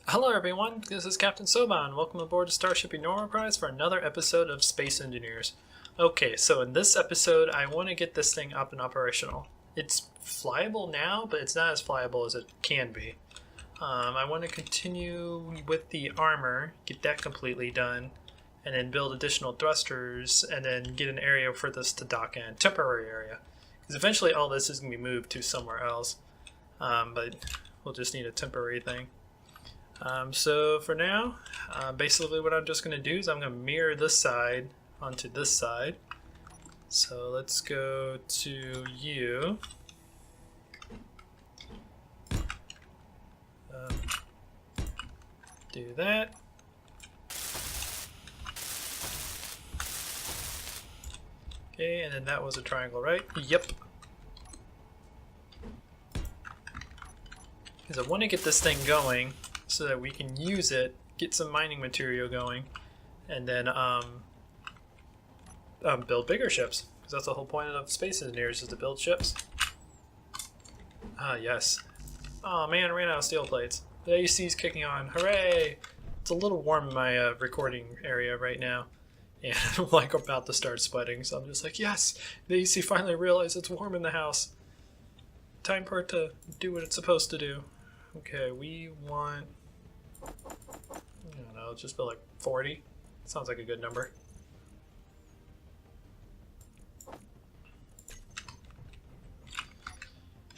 Hello everyone, this is Captain Soban. Welcome aboard Starship Enterprise for another episode of Space Engineers. Okay, so in this episode I want to get this thing up and operational. It's flyable now, but it's not as flyable as it can be. I want to continue with the armor, get that completely done, and then build additional thrusters, and then get an area for this to dock in, temporary area. Because eventually all this is going to be moved to somewhere else, but we'll just need a temporary thing. So for now, basically what I'm just going to do is I'm going to mirror this side onto this side. So let's go to you. Do that. Okay, and then that was a triangle, right? Yep. Because I want to get this thing going so that we can use it, get some mining material going, and then build bigger ships. Because that's the whole point of Space Engineers, is to build ships. Ah, yes. Oh man, I ran out of steel plates. The AC's kicking on. Hooray! It's a little warm in my recording area right now. And I'm like about to start sweating, so I'm just like, yes! The AC finally realized it's warm in the house. Time for it to do what it's supposed to do. Okay, we want... I don't know, just build like 40. Sounds like a good number.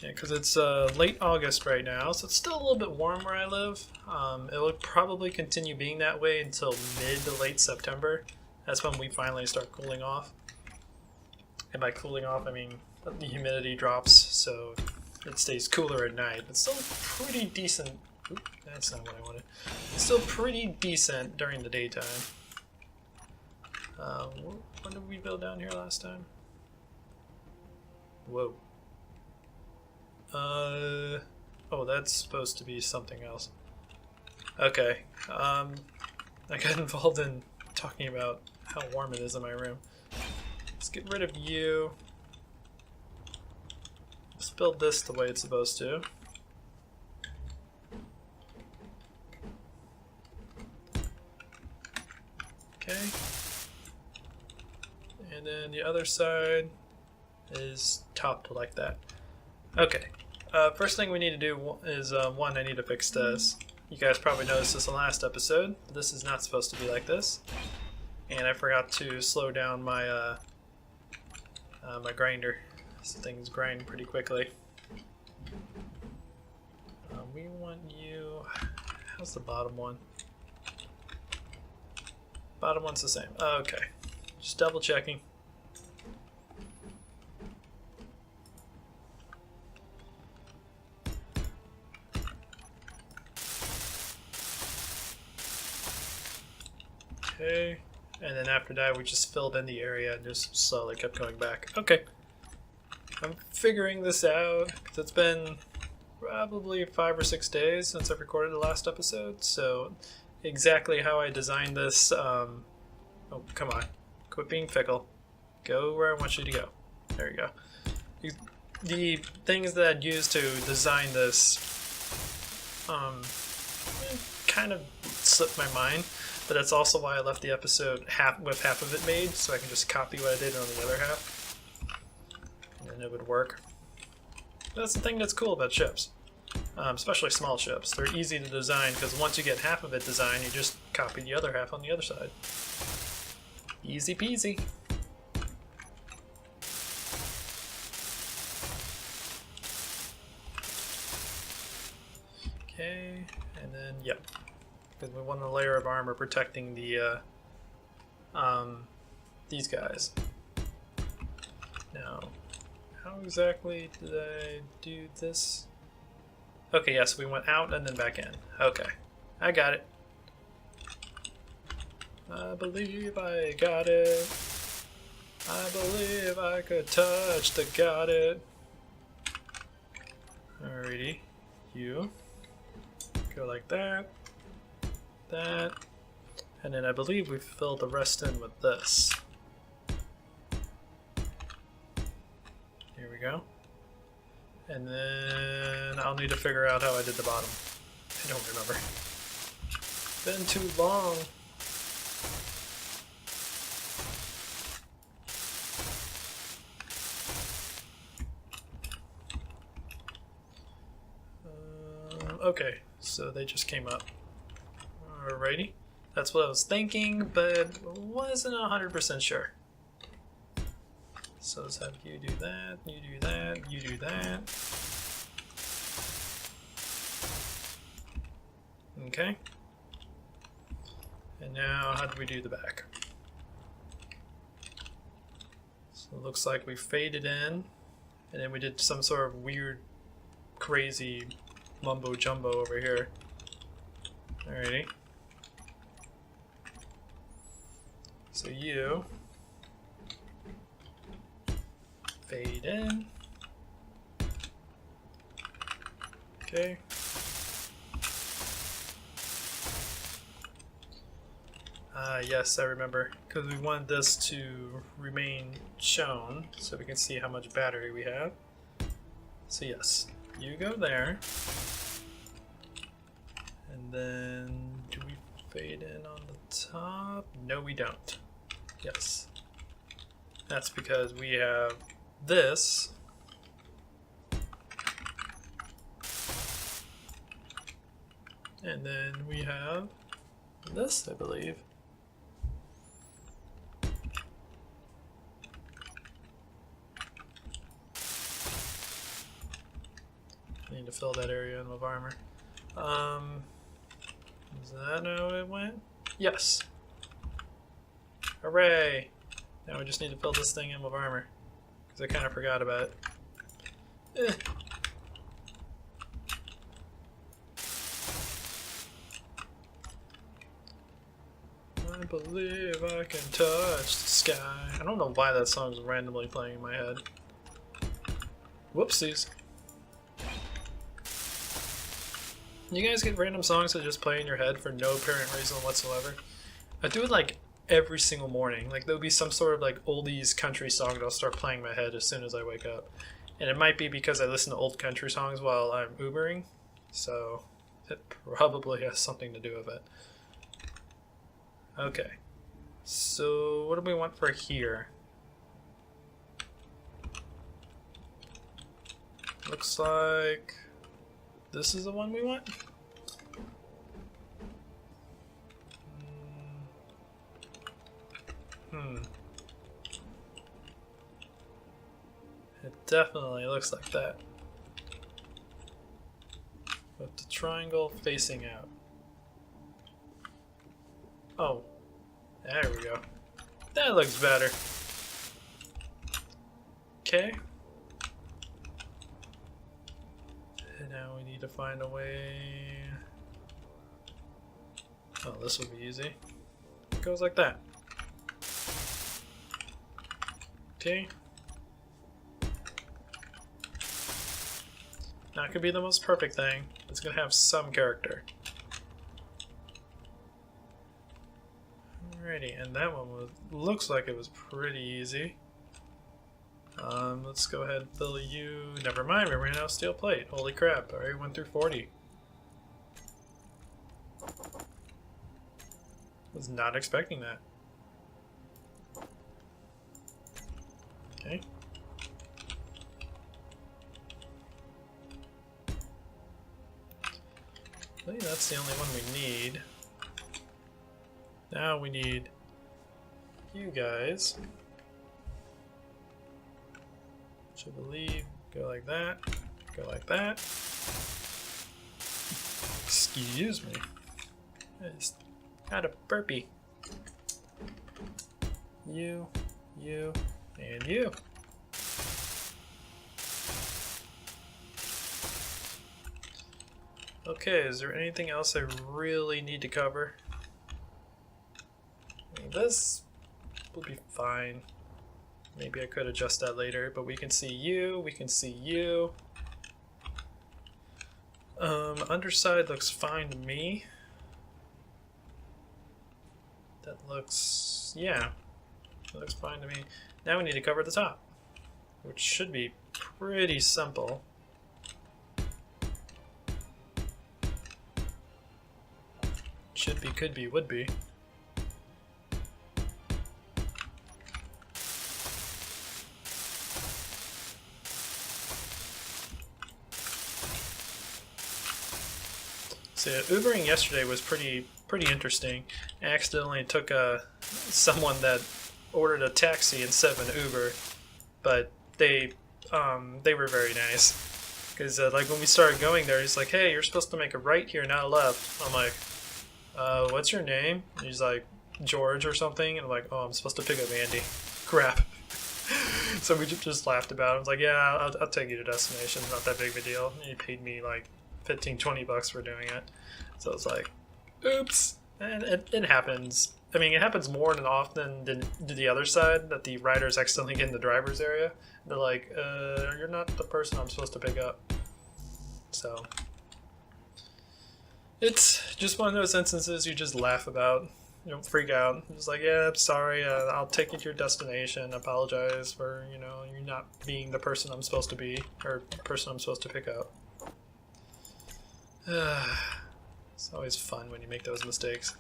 Yeah, because it's late August right now, so it's still a little bit warm where I live. It will probably continue being that way until mid to late September. That's when we finally start cooling off. And by cooling off, I mean the humidity drops, so it stays cooler at night. It's still pretty decent. Oop, that's not what I wanted. It's still pretty decent during the daytime. When did we build down here last time? Whoa. Oh, that's supposed to be something else. Okay. I got involved in talking about how warm it is in my room. Let's get rid of you. Let's build this the way it's supposed to. Okay. And then the other side is topped like that. Okay. First thing we need to do is, one, I need to fix this. You guys probably noticed this in the last episode. This is not supposed to be like this. And I forgot to slow down my, my grinder. So things grind pretty quickly. We want you... How's the bottom one? Bottom one's the same. Okay. Just double checking. Okay, and then after that we just filled in the area and just slowly kept going back. Okay, I'm figuring this out because it's been probably 5 or 6 days since I recorded the last episode, so exactly how I designed this, oh come on, quit being fickle, go where I want you to go. There you go. The things that I'd used to design this kind of slipped my mind. But that's also why I left the episode with half of it made, so I can just copy what I did on the other half. And it would work. But that's the thing that's cool about ships. Especially small ships. They're easy to design, because once you get half of it designed, you just copy the other half on the other side. Easy peasy. Okay, and then, yep. Because we want a layer of armor protecting the these guys. Now, how exactly did I do this? Okay, yes, we went out and then back in. Okay, I got it. I believe I got it. I believe I could touch the got it. Alrighty, you go like that. That, and then I believe we filled the rest in with this. Here we go. And then I'll need to figure out how I did the bottom. I don't remember. been too long. Okay, so they just came up. Alrighty. That's what I was thinking, but wasn't 100% sure. So let's have you do that, you do that, you do that. Okay. And now how do we do the back? So it looks like we faded in, and then we did some sort of weird, crazy mumbo jumbo over here. Alrighty. So you fade in. Okay. Yes, I remember, because we wanted this to remain shown so we can see how much battery we have. So yes, you go there. And then do we fade in on the top? No, we don't. Yes. That's because we have this. And then we have this, I believe. I need to fill that area in with armor. Is that how it went? Yes. Hooray! Now we just need to fill this thing in with armor, because I kind of forgot about it. I believe I can touch the sky. I don't know why that song's randomly playing in my head. Whoopsies. You guys get random songs that just play in your head for no apparent reason whatsoever? I do it like every single morning. Like there'll be some sort of like oldies country song that'll start playing in my head as soon as I wake up. And it might be because I listen to old country songs while I'm Ubering, so it probably has something to do with it. Okay, so what do we want for here? Looks like this is the one we want? It definitely looks like that. With the triangle facing out. Oh, there we go. That looks better. Okay. And now we need to find a way. Oh, this will be easy. It goes like that. Okay. Not gonna be the most perfect thing. It's gonna have some character. Alrighty, and that one looks like it was pretty easy. Let's go ahead and fill you. Never mind, we ran out of steel plate. Holy crap! Alright, 1 through 40. Was not expecting that. Okay. I think that's the only one we need. Now we need you guys. Which I believe go like that, go like that. Excuse me. I just had a burpee. You, and you. Okay, is there anything else I really need to cover? I mean, this will be fine. Maybe I could adjust that later, but we can see you, we can see you. Underside looks fine to me. That looks, yeah, that looks fine to me. Now we need to cover the top, which should be pretty simple. Should be, could be, would be. So yeah, Ubering yesterday was pretty interesting. I accidentally took someone that ordered a taxi instead of an Uber, but they were very nice. Because like when we started going there, he's like, "Hey, you're supposed to make a right here, not a left." I'm like, "What's your name?" And he's like, "George" or something, and I'm like, "Oh, I'm supposed to pick up Andy." Crap. So we just laughed about it. I was like, "Yeah, I'll take you to destination. Not that big of a deal." And he paid me like 15-20 bucks for doing it. So it's like, oops. And it happens. I mean, it happens more than often than the other side, that the riders accidentally get in the driver's area. They're like, you're not the person I'm supposed to pick up. So it's just one of those instances you just laugh about. You don't freak out. Just like, yeah, I'm sorry. I'll take you to your destination. Apologize for, you not being the person I'm supposed to be, or the person I'm supposed to pick up. It's always fun when you make those mistakes.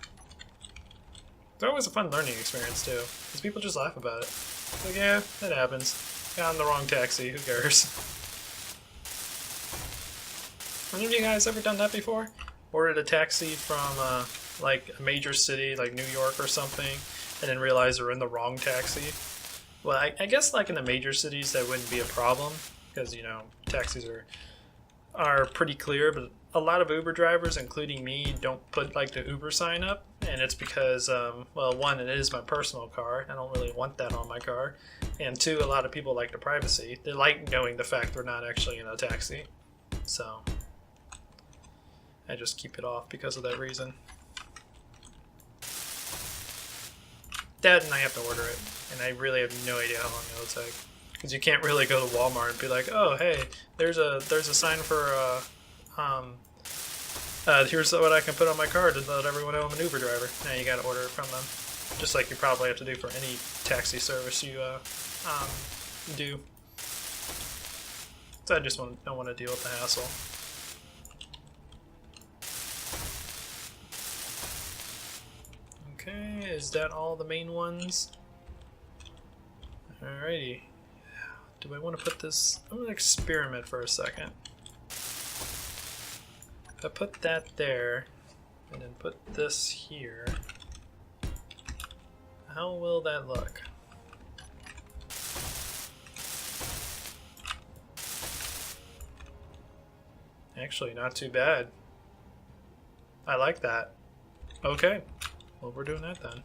It's always a fun learning experience too, because people just laugh about it. It's like, yeah, that happens. Got on the wrong taxi, who cares? Have any of you guys ever done that before? Ordered a taxi from like a major city like New York or something, and then realized they're in the wrong taxi? Well, I guess like in the major cities that wouldn't be a problem, because taxis are pretty clear, but a lot of Uber drivers, including me, don't put like the Uber sign up, and it's because, well, one, it is my personal car. I don't really want that on my car, and two, a lot of people like the privacy. They like knowing the fact they're not actually in a taxi, so I just keep it off because of that reason. That, and I have to order it, and I really have no idea how long it'll take, because you can't really go to Walmart and be like, oh, hey, there's a sign for here's what I can put on my car to let everyone know I'm an Uber driver. Now you gotta order it from them, just like you probably have to do for any taxi service you do. So I just don't want to deal with the hassle. Okay, is that all the main ones? Alrighty. Do I want to put this? I'm gonna experiment for a second. If I put that there, and then put this here, how will that look? Actually, not too bad. I like that. Okay, well, we're doing that then.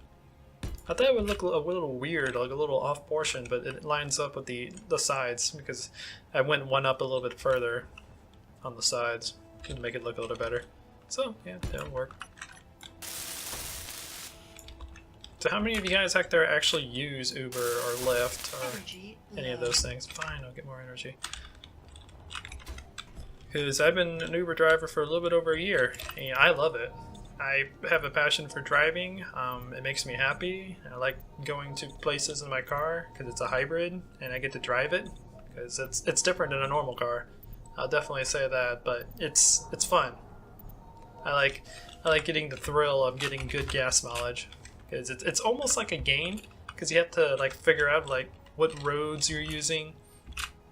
I thought it would look a little weird, like a little off portion, but it lines up with the sides, because I went one up a little bit further on the sides to make it look a little better. So yeah, that'll work. So how many of you guys out there actually use Uber or Lyft or any of those things? Fine, I'll get more energy. Because I've been an Uber driver for a little bit over a year, and I love it. I have a passion for driving. It makes me happy. I like going to places in my car because it's a hybrid and I get to drive it, because it's different than a normal car. I'll definitely say that, but it's fun. I like getting the thrill of getting good gas mileage, because it's almost like a game, because you have to like figure out like what roads you're using,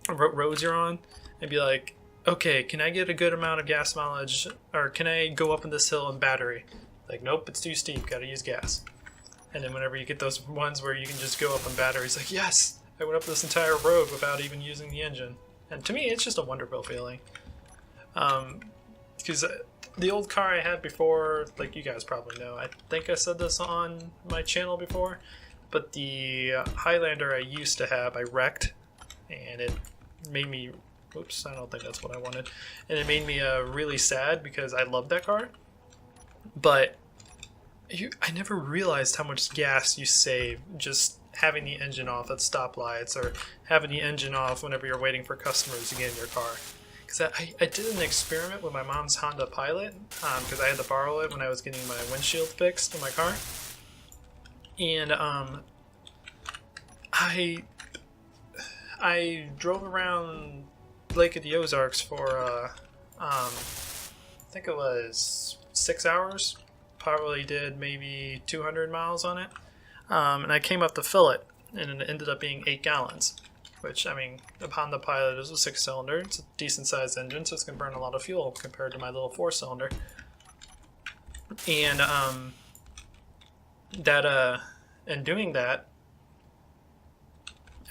what roads you're on, and be like, okay, can I get a good amount of gas mileage, or can I go up in this hill in battery? Like, nope, it's too steep, gotta use gas. And then whenever you get those ones where you can just go up in battery, it's like, yes, I went up this entire road without even using the engine. And to me, it's just a wonderful feeling. Because the old car I had before, like you guys probably know, I think I said this on my channel before, but the Highlander I used to have, I wrecked, and it made me, oops, I don't think that's what I wanted, and it made me really sad, because I loved that car, but I never realized how much gas you save just having the engine off at stoplights, or having the engine off whenever you're waiting for customers to get in your car. Because I did an experiment with my mom's Honda Pilot, because I had to borrow it when I was getting my windshield fixed in my car, and I drove around Lake of the Ozarks for I think it was 6 hours, probably did maybe 200 miles on it. And I came up to fill it, and it ended up being 8 gallons. Which, I mean, the Honda Pilot is a 6-cylinder. It's a decent-sized engine, so it's going to burn a lot of fuel compared to my little 4-cylinder. And in doing that,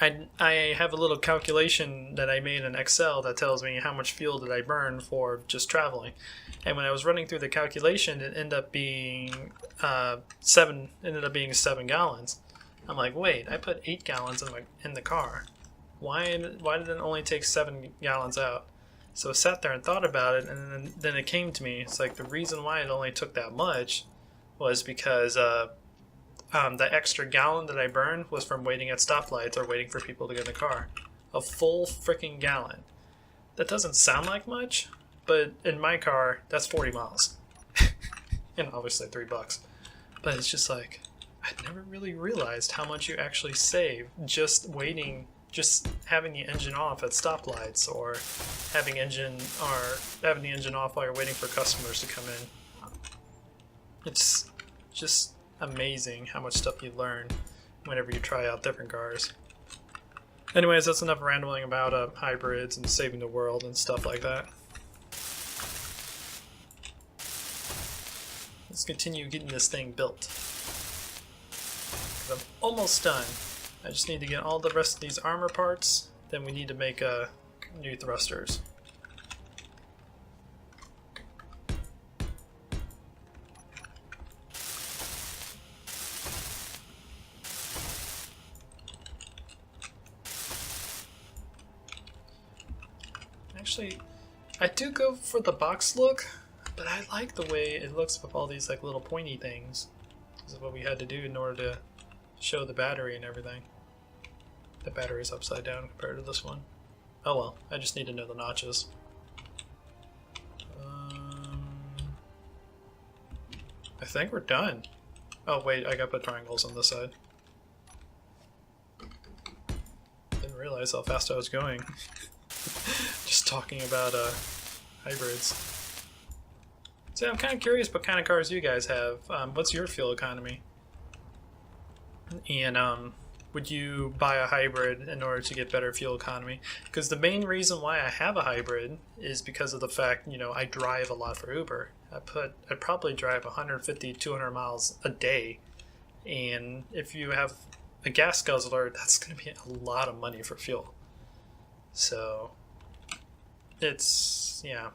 I have a little calculation that I made in Excel that tells me how much fuel did I burn for just traveling. And when I was running through the calculation, it ended up being 7 gallons. I'm like, wait, I put 8 gallons in the car. Why did it only take 7 gallons out? So I sat there and thought about it, and then it came to me. It's like the reason why it only took that much was because the extra gallon that I burned was from waiting at stoplights or waiting for people to get in the car. A full freaking gallon. That doesn't sound like much, but in my car, that's 40 miles. And obviously $3. But it's just like, I'd never really realized how much you actually save just having the engine off at stoplights, or having the engine off while you're waiting for customers to come in. It's just amazing how much stuff you learn whenever you try out different cars. Anyways, that's enough rambling about hybrids and saving the world and stuff like that. Let's continue getting this thing built. 'Cause I'm almost done. I just need to get all the rest of these armor parts, then we need to make new thrusters. Actually, I do go for the box look, but I like the way it looks with all these like little pointy things. This is what we had to do in order to show the battery and everything. The battery's upside down compared to this one. Oh well, I just need to know the notches. I think we're done. Oh wait, I gotta put triangles on this side. Didn't realize how fast I was going. Just talking about hybrids. So I'm kind of curious what kind of cars you guys have. What's your fuel economy? And would you buy a hybrid in order to get better fuel economy? Because the main reason why I have a hybrid is because of the fact, I drive a lot for Uber. I'd probably drive 150, 200 miles a day. And if you have a gas guzzler, that's going to be a lot of money for fuel. So that's the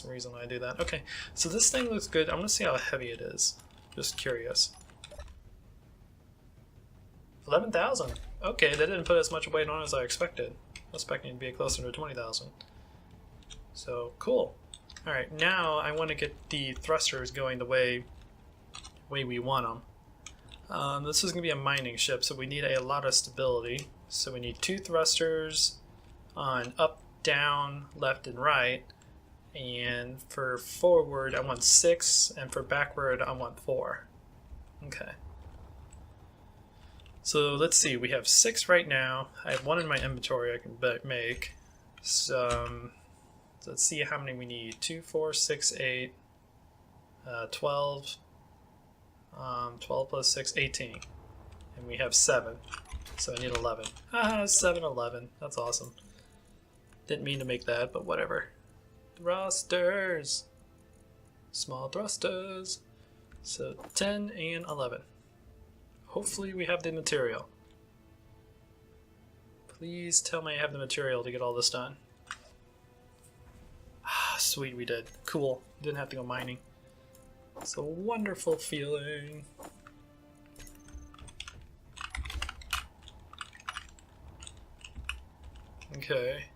reason why I do that. Okay, so this thing looks good. I'm going to see how heavy it is. Just curious. 11,000. Okay, that didn't put as much weight on as I expected. I was expecting it to be closer to 20,000. So, cool. Alright, now I want to get the thrusters going the way we want them. This is going to be a mining ship, so we need a lot of stability. So we need 2 thrusters on up, down, left, and right. And for forward, I want 6, and for backward, I want 4. Okay. So let's see, we have 6 right now. I have 1 in my inventory I can make. So let's see how many we need. 2, 4, 6, 8, 12. 12 plus 6, 18. And we have 7. So I need 11. Haha, 7, 11. That's awesome. Didn't mean to make that, but whatever. Thrusters! Small thrusters. So 10 and 11. Hopefully we have the material. Please tell me I have the material to get all this done. Ah, sweet, we did. Cool. Didn't have to go mining. It's a wonderful feeling. Okay.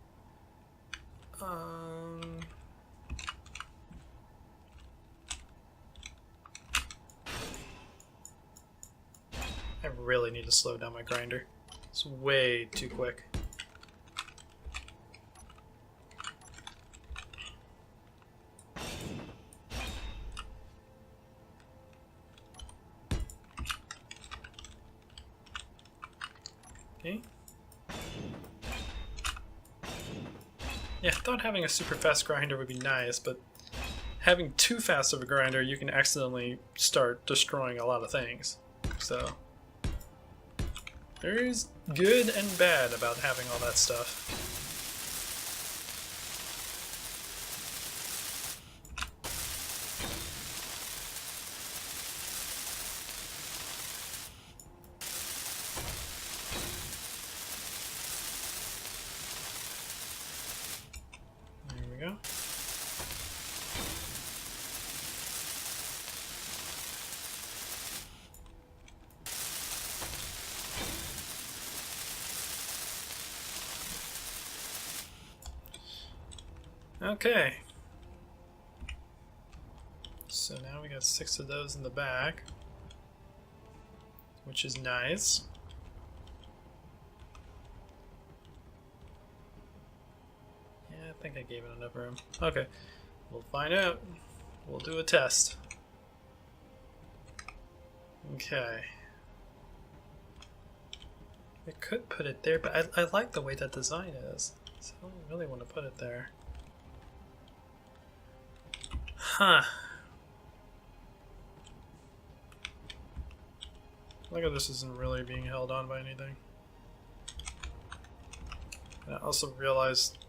I really need to slow down my grinder. It's way too quick. Okay. Yeah, I thought having a super fast grinder would be nice, but having too fast of a grinder, you can accidentally start destroying a lot of things. So there is good and bad about having all that stuff. There we go. Okay, so now we got 6 of those in the back, which is nice. Yeah, I think I gave it enough room. Okay, we'll find out. We'll do a test. Okay. I could put it there, but I like the way that design is, so I don't really want to put it there. Huh. Look at this isn't really being held on by anything. I also realized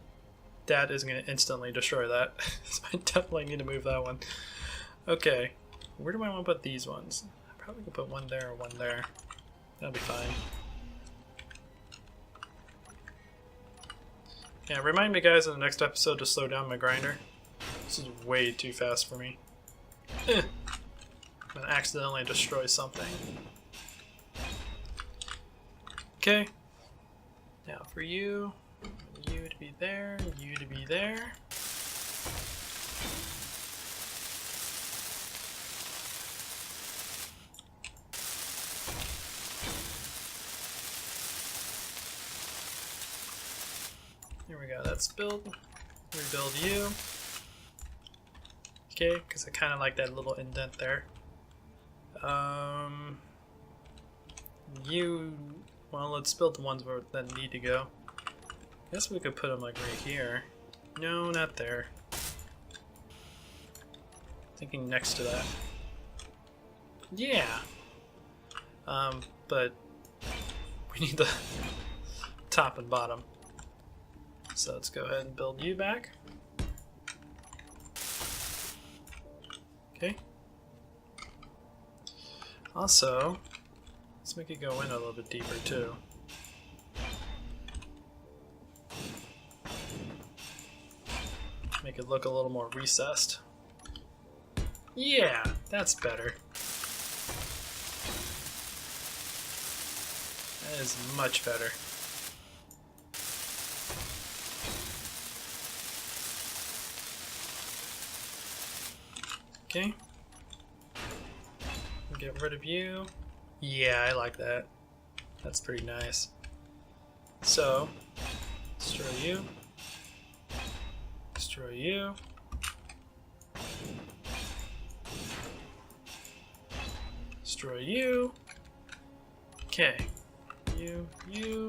that isn't going to instantly destroy that, so I definitely need to move that one. Okay, where do I want to put these ones? I probably could put one there or one there. That'll be fine. Yeah, remind me guys in the next episode to slow down my grinder. This is way too fast for me. I'm gonna accidentally destroy something. Okay. Now for you to be there, you to be there. Here we go, that's build. Rebuild you. Okay, because I kind of like that little indent there. Well, let's build the ones that need to go. I guess we could put them like right here. No, not there. Thinking next to that. Yeah. But we need the top and bottom. So let's go ahead and build you back. Okay. Also, let's make it go in a little bit deeper too. Make it look a little more recessed. Yeah, that's better. That is much better. Okay. Get rid of you. Yeah, I like that. That's pretty nice. So, destroy you. Destroy you. Destroy you. Okay. You.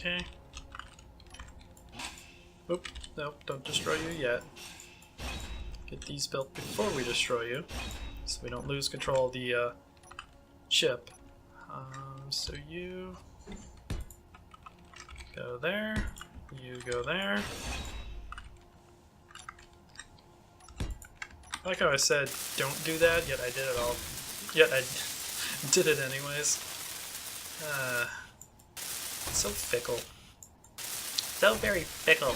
Okay. Oop, nope, don't destroy you yet. Get these built before we destroy you, so we don't lose control of the chip. So you go there, you go there. I like how I said don't do that, yet I did it all. Yet I did it anyways. So fickle. So very fickle.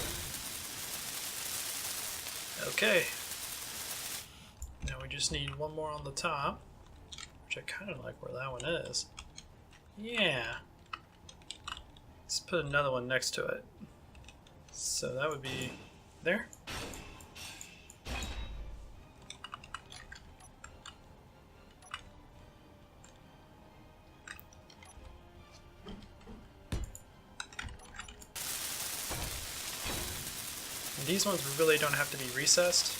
Okay. Now we just need one more on the top, which I kind of like where that one is. Yeah. Let's put another one next to it. So that would be there. These ones really don't have to be recessed,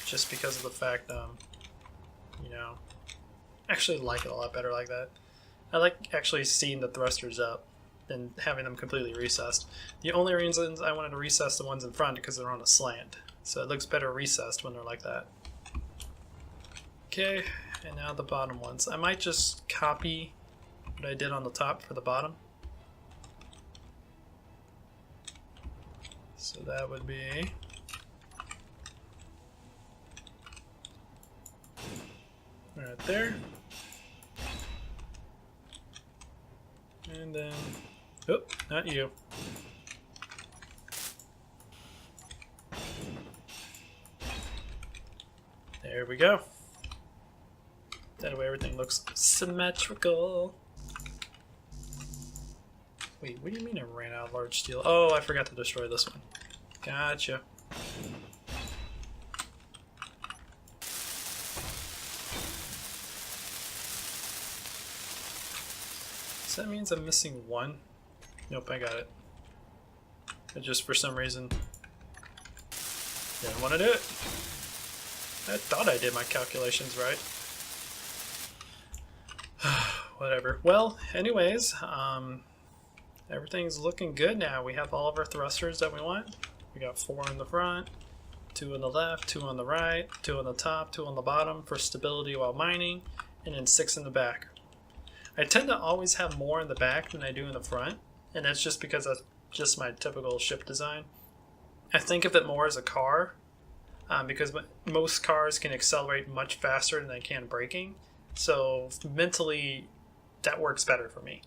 just because of the fact, you know, actually like it a lot better like that. I like actually seeing the thrusters up than having them completely recessed. The only reasons I wanted to recess the ones in front because they're on a slant. So it looks better recessed when they're like that. Okay, and now the bottom ones. I might just copy what I did on the top for the bottom. So that would be right there. And then, oh, not you. There we go. That way everything looks symmetrical. Wait, what do you mean I ran out of large steel? Oh, I forgot to destroy this one. Gotcha. So that means I'm missing one? Nope, I got it. I just, for some reason, didn't want to do it. I thought I did my calculations right. Whatever. Well, anyways, everything's looking good now. We have all of our thrusters that we want. We got 4 in the front, 2 on the left, 2 on the right, 2 on the top, 2 on the bottom for stability while mining, and then 6 in the back. I tend to always have more in the back than I do in the front, and that's just because that's just my typical ship design. I think of it more as a car, because most cars can accelerate much faster than they can braking, so mentally that works better for me.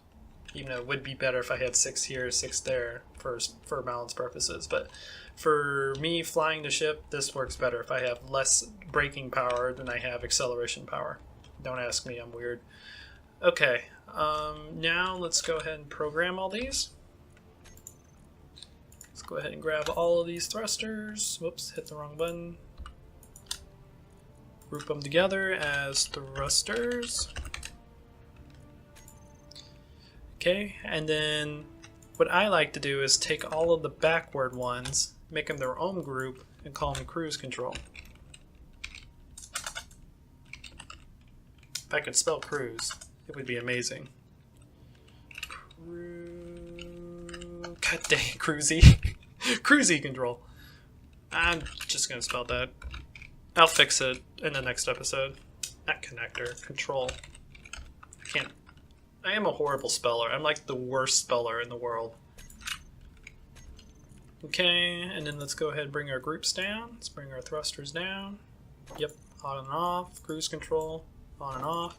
Even though it would be better if I had 6 here, 6 there for balance purposes. But for me flying the ship, this works better if I have less braking power than I have acceleration power. Don't ask me, I'm weird. Okay, now let's go ahead and program all these. Let's go ahead and grab all of these thrusters. Whoops, hit the wrong button. Group them together as thrusters. Okay, and then what I like to do is take all of the backward ones, make them their own group, and call them cruise control. If I could spell cruise, it would be amazing. God dang, cruisy. Cruisy control. I'm just gonna spell that. I'll fix it in the next episode. Not connector, control. I am a horrible speller. I'm like the worst speller in the world. Okay, and then let's go ahead and bring our groups down. Let's bring our thrusters down. Yep, on and off, cruise control, on and off.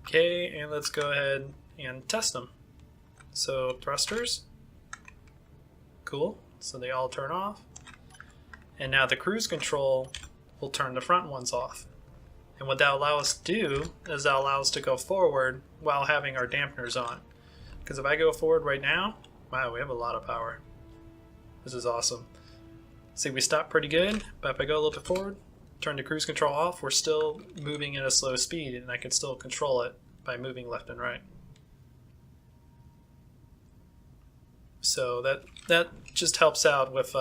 Okay, and let's go ahead and test them. So thrusters, cool, so they all turn off. And now the cruise control will turn the front ones off. And what that allows us to do is that allows us to go forward while having our dampeners on. Because if I go forward right now, wow, we have a lot of power. This is awesome. See, we stopped pretty good, but if I go a little bit forward, turn the cruise control off, we're still moving at a slow speed, and I can still control it by moving left and right. So that just helps out with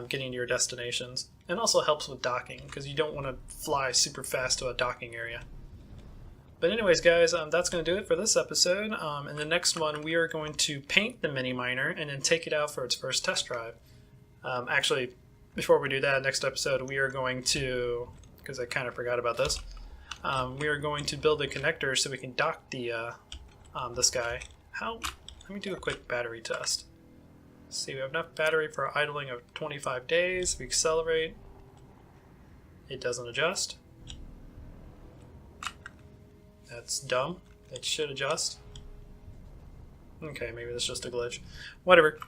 getting to your destinations. And also helps with docking, because you don't want to fly super fast to a docking area. But anyways, guys, that's going to do it for this episode. In the next one, we are going to paint the mini miner and then take it out for its first test drive. Actually, before we do that, next episode, we are going to, because I kind of forgot about this, we are going to build a connector so we can dock the this guy. Let me do a quick battery test. See, we have enough battery for idling of 25 days. We accelerate. It doesn't adjust. That's dumb. It should adjust. Okay, maybe that's just a glitch. Whatever.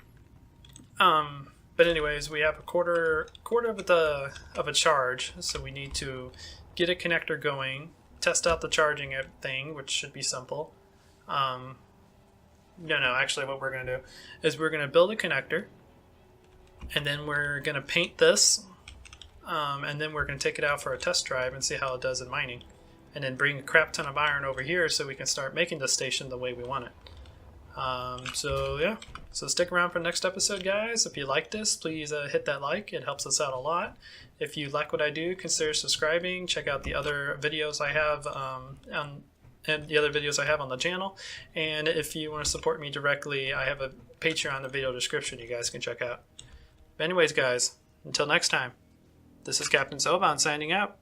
But anyways, we have a quarter of a charge, so we need to get a connector going, test out the charging thing, which should be simple. No, actually what we're going to do is we're going to build a connector, and then we're going to paint this, and then we're going to take it out for a test drive and see how it does in mining, and then bring a crap ton of iron over here so we can start making the station the way we want it. So yeah, so stick around for the next episode, guys. If you like this, please hit that like. It helps us out a lot. If you like what I do, consider subscribing. Check out the other videos I have and the other videos I have on the channel. And if you want to support me directly, I have a Patreon in the video description you guys can check out. But anyways, guys, until next time, this is Captain Soban signing out.